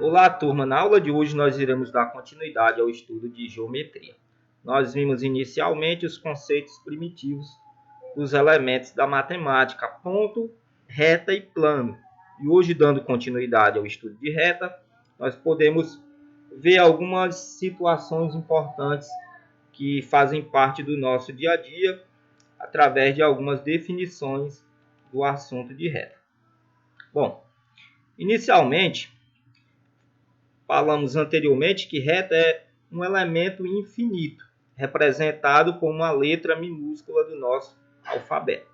Olá, turma! Na aula de hoje nós iremos dar continuidade ao estudo de geometria. Nós vimos inicialmente os conceitos primitivos dos elementos da matemática, ponto, reta e plano. E hoje, dando continuidade ao estudo de reta, nós podemos ver algumas situações importantes que fazem parte do nosso dia a dia através de algumas definições do assunto de reta. Bom, inicialmente, falamos anteriormente que reta é um elemento infinito, representado por uma letra minúscula do nosso alfabeto.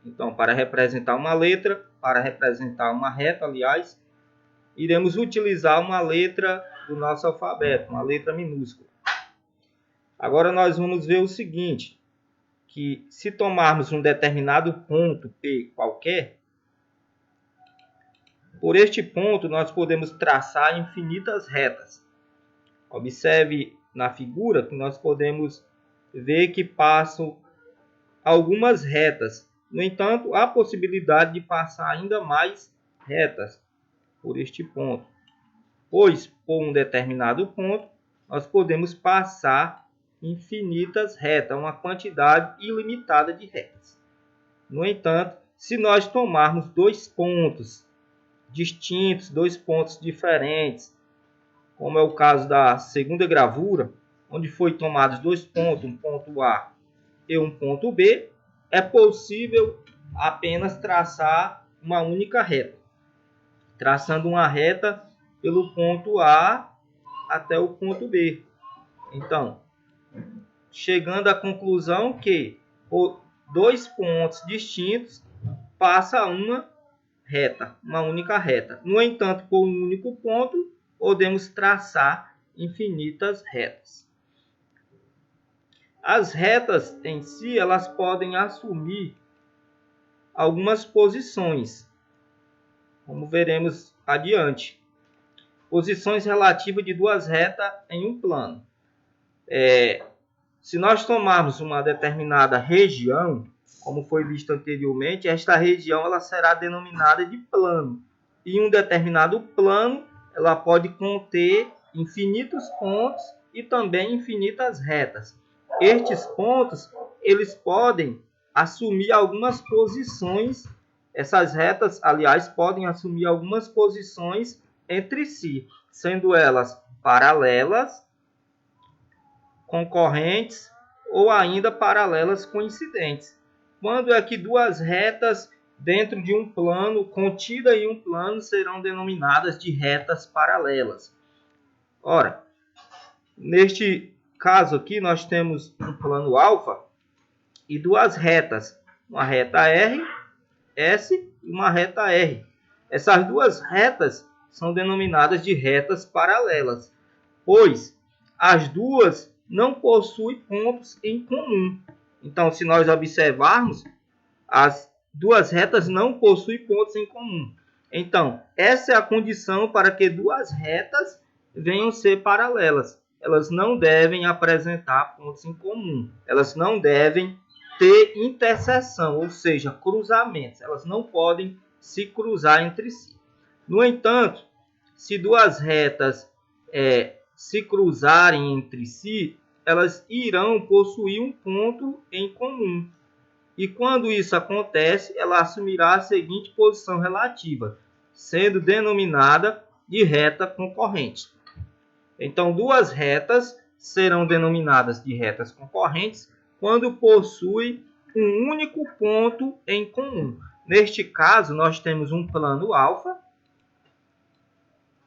Então, para representar uma letra, para representar uma reta, aliás, iremos utilizar uma letra do nosso alfabeto, uma letra minúscula. Agora nós vamos ver o seguinte, que se tomarmos um determinado ponto P qualquer, por este ponto, nós podemos traçar infinitas retas. Observe na figura que nós podemos ver que passam algumas retas. No entanto, há possibilidade de passar ainda mais retas por este ponto. Pois, por um determinado ponto, nós podemos passar infinitas retas, uma quantidade ilimitada de retas. No entanto, se nós tomarmos dois pontos distintos, dois pontos diferentes, como é o caso da segunda gravura, onde foi tomados dois pontos, um ponto A e um ponto B, é possível apenas traçar uma única reta, traçando uma reta pelo ponto A até o ponto B. Então, chegando à conclusão que por dois pontos distintos passa uma reta, uma única reta. No entanto, por um único ponto, podemos traçar infinitas retas. As retas em si, elas podem assumir algumas posições, como veremos adiante. Posições relativas de duas retas em um plano. Se nós tomarmos uma determinada região, como foi visto anteriormente, esta região ela será denominada de plano. E um determinado plano ela pode conter infinitos pontos e também infinitas retas. Estes pontos eles podem assumir algumas posições. Essas retas, aliás, podem assumir algumas posições entre si, sendo elas paralelas, concorrentes ou ainda paralelas coincidentes. Quando é que duas retas dentro de um plano, contida em um plano, serão denominadas de retas paralelas? Ora, neste caso aqui nós temos um plano alfa e duas retas, uma reta R, S e uma reta R. Essas duas retas são denominadas de retas paralelas, pois as duas não possuem pontos em comum. Então, se nós observarmos, as duas retas não possuem pontos em comum. Então, essa é a condição para que duas retas venham ser paralelas. Elas não devem apresentar pontos em comum. Elas não devem ter interseção, ou seja, cruzamentos. Elas não podem se cruzar entre si. No entanto, se duas retas se cruzarem entre si, elas irão possuir um ponto em comum. E quando isso acontece, ela assumirá a seguinte posição relativa, sendo denominada de reta concorrente. Então, duas retas serão denominadas de retas concorrentes quando possuem um único ponto em comum. Neste caso, nós temos um plano alfa.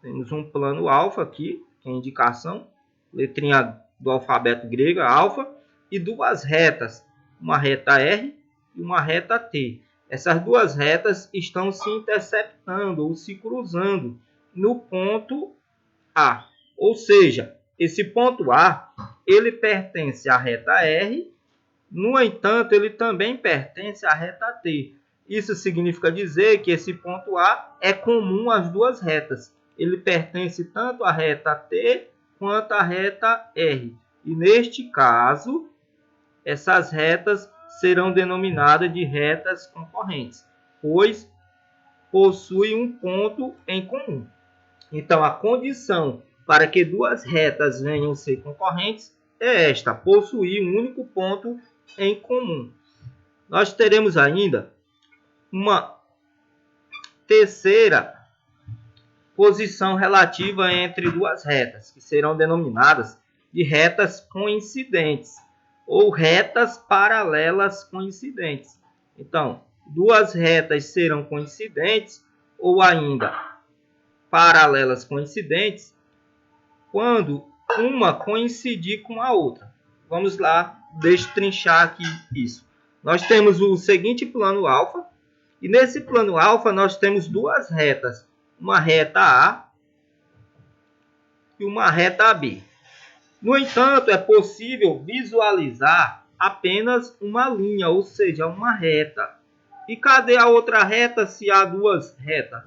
Temos um plano alfa aqui, que é a indicação, letrinha do alfabeto grego, alfa, e duas retas, uma reta R e uma reta T. Essas duas retas estão se interceptando ou se cruzando no ponto A. Ou seja, esse ponto A, ele pertence à reta R, no entanto, ele também pertence à reta T. Isso significa dizer que esse ponto A é comum às duas retas. Ele pertence tanto à reta T quanto à reta R. E neste caso, essas retas serão denominadas de retas concorrentes, pois possuem um ponto em comum. Então, a condição para que duas retas venham a ser concorrentes é esta: possuir um único ponto em comum. Nós teremos ainda uma terceira posição relativa entre duas retas, que serão denominadas de retas coincidentes ou retas paralelas coincidentes. Então, duas retas serão coincidentes ou ainda paralelas coincidentes quando uma coincidir com a outra. Vamos lá destrinchar aqui isso. Nós temos o seguinte plano alfa, e nesse plano alfa nós temos duas retas, uma reta A e uma reta B. No entanto, é possível visualizar apenas uma linha, ou seja, uma reta. E cadê a outra reta se há duas retas?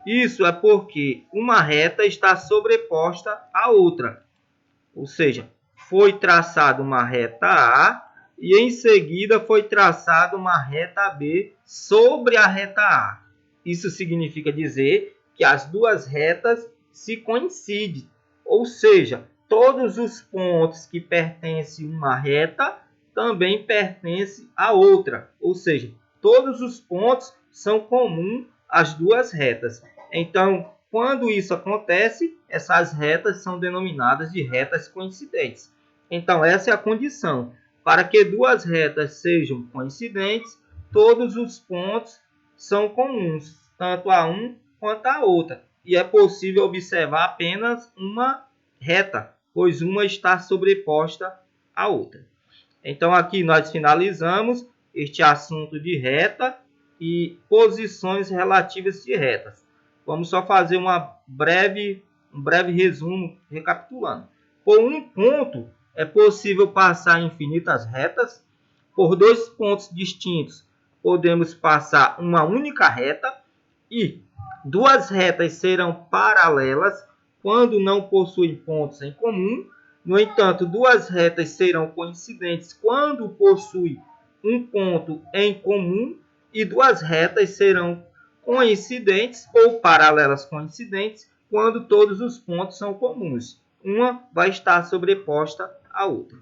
Isso é porque uma reta está sobreposta à outra. Ou seja, foi traçada uma reta A e em seguida foi traçada uma reta B sobre a reta A. Isso significa dizer que as duas retas se coincidem. Ou seja, todos os pontos que pertencem a uma reta também pertencem a outra. Ou seja, todos os pontos são comuns às duas retas. Então, quando isso acontece, essas retas são denominadas de retas coincidentes. Então, essa é a condição. Para que duas retas sejam coincidentes, todos os pontos são comuns, tanto a um quanto a outra. E é possível observar apenas uma reta, pois uma está sobreposta à outra. Então, aqui nós finalizamos este assunto de reta e posições relativas de retas. Vamos só fazer um breve resumo, recapitulando. Por um ponto, é possível passar infinitas retas. Por dois pontos distintos, podemos passar uma única reta. E duas retas serão paralelas quando não possuem pontos em comum. No entanto, duas retas serão coincidentes quando possuem um ponto em comum. E duas retas serão coincidentes ou paralelas coincidentes quando todos os pontos são comuns. Uma vai estar sobreposta à outra.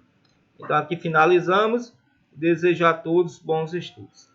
Então, aqui finalizamos. Desejo a todos bons estudos.